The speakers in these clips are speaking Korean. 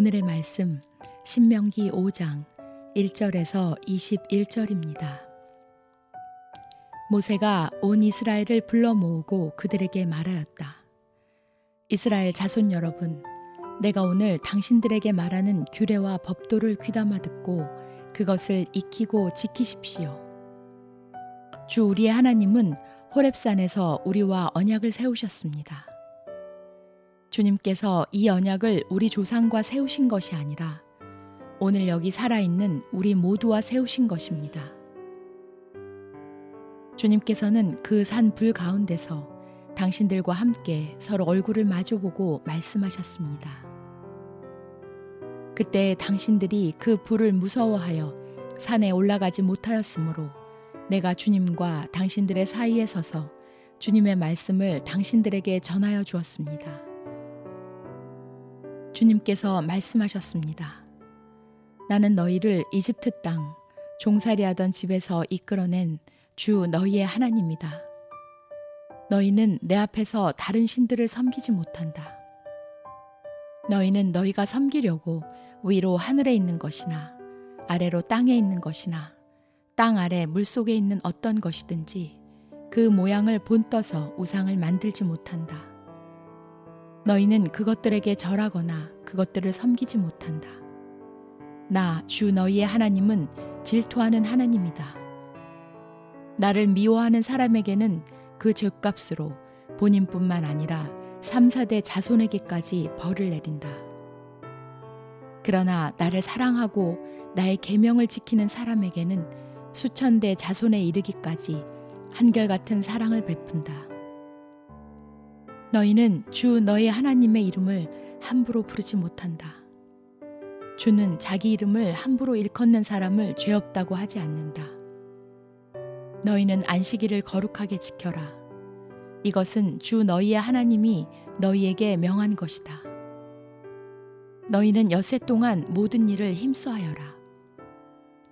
오늘의 말씀 신명기 5장 1절에서 21절입니다. 모세가 온 이스라엘을 불러 모으고 그들에게 말하였다. 이스라엘 자손 여러분, 내가 오늘 당신들에게 말하는 규례와 법도를 귀담아 듣고 그것을 익히고 지키십시오. 주 우리의 하나님은 호렙산에서 우리와 언약을 세우셨습니다. 주님께서 이 언약을 우리 조상과 세우신 것이 아니라 오늘 여기 살아있는 우리 모두와 세우신 것입니다. 주님께서는 그 산 불 가운데서 당신들과 함께 서로 얼굴을 마주보고 말씀하셨습니다. 그때 당신들이 그 불을 무서워하여 산에 올라가지 못하였으므로 내가 주님과 당신들의 사이에 서서 주님의 말씀을 당신들에게 전하여 주었습니다. 주님께서 말씀하셨습니다. 나는 너희를 이집트 땅 종살이하던 집에서 이끌어낸 주 너희의 하나님이다. 너희는 내 앞에서 다른 신들을 섬기지 못한다. 너희는 너희가 섬기려고 위로 하늘에 있는 것이나 아래로 땅에 있는 것이나 땅 아래 물속에 있는 어떤 것이든지 그 모양을 본떠서 우상을 만들지 못한다. 너희는 그것들에게 절하거나 그것들을 섬기지 못한다. 나 주 너희의 하나님은 질투하는 하나님이다. 나를 미워하는 사람에게는 그 죄값으로 본인뿐만 아니라 3, 4대 자손에게까지 벌을 내린다. 그러나 나를 사랑하고 나의 계명을 지키는 사람에게는 수천 대 자손에 이르기까지 한결같은 사랑을 베푼다. 너희는 주 너희 하나님의 이름을 함부로 부르지 못한다. 주는 자기 이름을 함부로 일컫는 사람을 죄 없다고 하지 않는다. 너희는 안식일을 거룩하게 지켜라. 이것은 주 너희의 하나님이 너희에게 명한 것이다. 너희는 엿새 동안 모든 일을 힘써하여라.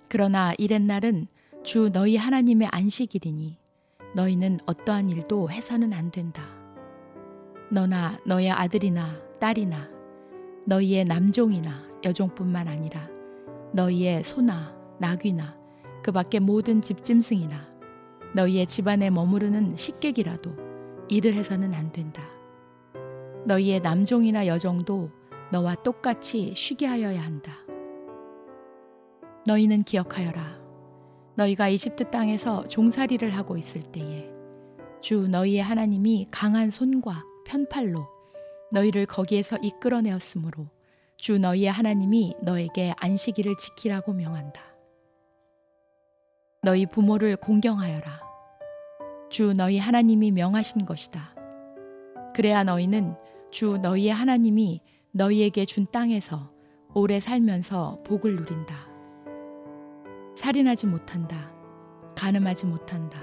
그러나 이렛날은 주 너희 하나님의 안식일이니 너희는 어떠한 일도 해서는 안 된다. 너나 너의 아들이나 딸이나 너희의 남종이나 여종뿐만 아니라 너희의 소나 나귀나 그 밖의 모든 집짐승이나 너희의 집안에 머무르는 식객이라도 일을 해서는 안 된다. 너희의 남종이나 여종도 너와 똑같이 쉬게 하여야 한다. 너희는 기억하여라. 너희가 이집트 땅에서 종살이를 하고 있을 때에 주 너희의 하나님이 강한 손과 편팔로 너희를 거기에서 이끌어내었으므로 주 너희의 하나님이 너에게 안식일을 지키라고 명한다. 너희 부모를 공경하여라. 주 너희 하나님이 명하신 것이다. 그래야 너희는 주 너희의 하나님이 너희에게 준 땅에서 오래 살면서 복을 누린다. 살인하지 못한다. 간음하지 못한다.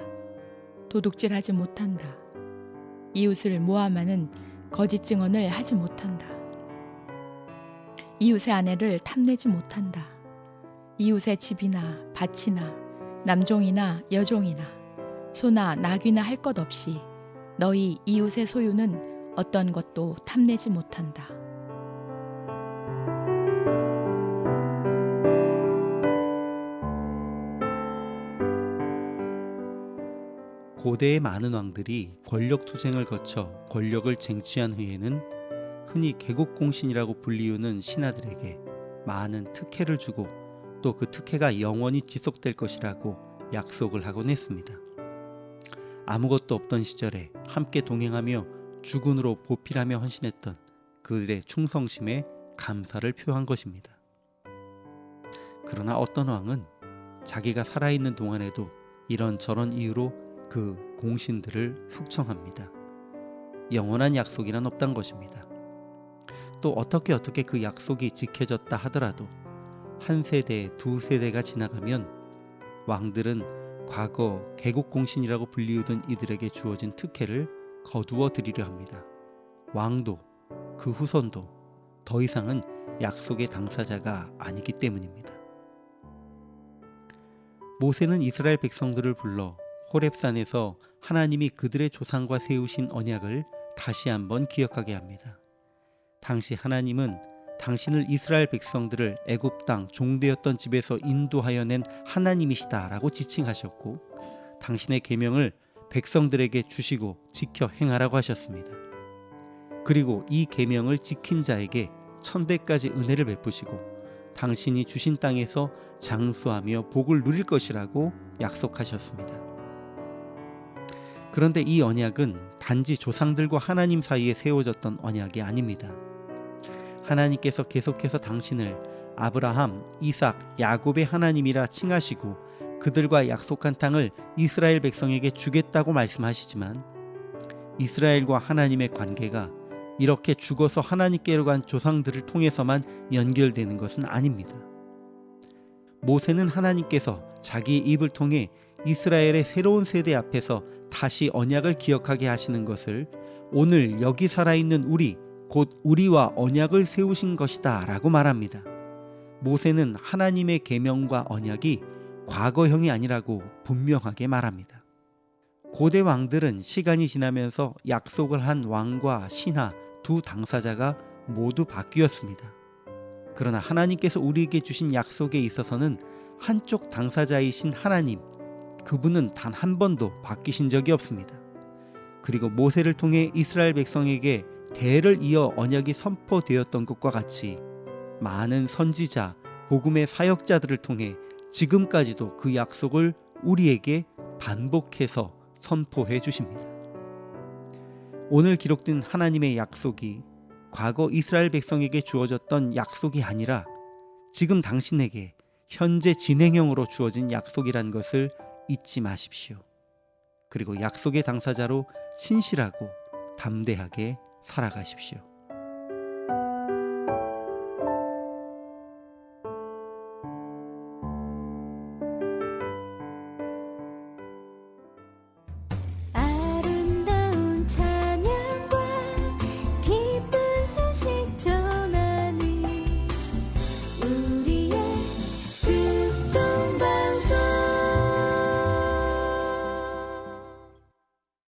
도둑질하지 못한다. 이웃을 모함하는 거짓 증언을 하지 못한다. 이웃의 아내를 탐내지 못한다. 이웃의 집이나 밭이나 남종이나 여종이나 소나 나귀나 할 것 없이 너희 이웃의 소유는 어떤 것도 탐내지 못한다. 고대의 많은 왕들이 권력 투쟁을 거쳐 권력을 쟁취한 후에는 흔히 개국공신이라고 불리우는 신하들에게 많은 특혜를 주고 또 그 특혜가 영원히 지속될 것이라고 약속을 하곤 했습니다. 아무것도 없던 시절에 함께 동행하며 주군으로 보필하며 헌신했던 그들의 충성심에 감사를 표한 것입니다. 그러나 어떤 왕은 자기가 살아있는 동안에도 이런저런 이유로 그 공신들을 숙청합니다. 영원한 약속이란 없단 것입니다. 또 어떻게 그 약속이 지켜졌다 하더라도 한 세대, 두 세대가 지나가면 왕들은 과거 개국공신이라고 불리우던 이들에게 주어진 특혜를 거두어 드리려 합니다. 왕도 그 후손도 더 이상은 약속의 당사자가 아니기 때문입니다. 모세는 이스라엘 백성들을 불러 호렙산에서 하나님이 그들의 조상과 세우신 언약을 다시 한번 기억하게 합니다. 당시 하나님은 당신을 이스라엘 백성들을 애굽 땅 종되었던 집에서 인도하여 낸 하나님이시다라고 지칭하셨고 당신의 계명을 백성들에게 주시고 지켜 행하라고 하셨습니다. 그리고 이 계명을 지킨 자에게 천대까지 은혜를 베푸시고 당신이 주신 땅에서 장수하며 복을 누릴 것이라고 약속하셨습니다. 그런데 이 언약은 단지 조상들과 하나님 사이에 세워졌던 언약이 아닙니다. 하나님께서 계속해서 당신을 아브라함, 이삭, 야곱의 하나님이라 칭하시고 그들과 약속한 땅을 이스라엘 백성에게 주겠다고 말씀하시지만 이스라엘과 하나님의 관계가 이렇게 죽어서 하나님께로 간 조상들을 통해서만 연결되는 것은 아닙니다. 모세는 하나님께서 자기의 입을 통해 이스라엘의 새로운 세대 앞에서 다시 언약을 기억하게 하시는 것을 오늘 여기 살아있는 우리, 곧 우리와 언약을 세우신 것이다 라고 말합니다. 모세는 하나님의 계명과 언약이 과거형이 아니라고 분명하게 말합니다. 고대 왕들은 시간이 지나면서 약속을 한 왕과 신하 두 당사자가 모두 바뀌었습니다. 그러나 하나님께서 우리에게 주신 약속에 있어서는 한쪽 당사자이신 하나님, 그분은 단 한 번도 바뀌신 적이 없습니다. 그리고 모세를 통해 이스라엘 백성에게 대를 이어 언약이 선포되었던 것과 같이 많은 선지자, 복음의 사역자들을 통해 지금까지도 그 약속을 우리에게 반복해서 선포해 주십니다. 오늘 기록된 하나님의 약속이 과거 이스라엘 백성에게 주어졌던 약속이 아니라 지금 당신에게 현재 진행형으로 주어진 약속이란 것을 잊지 마십시오. 그리고 약속의 당사자로 신실하고 담대하게 살아가십시오.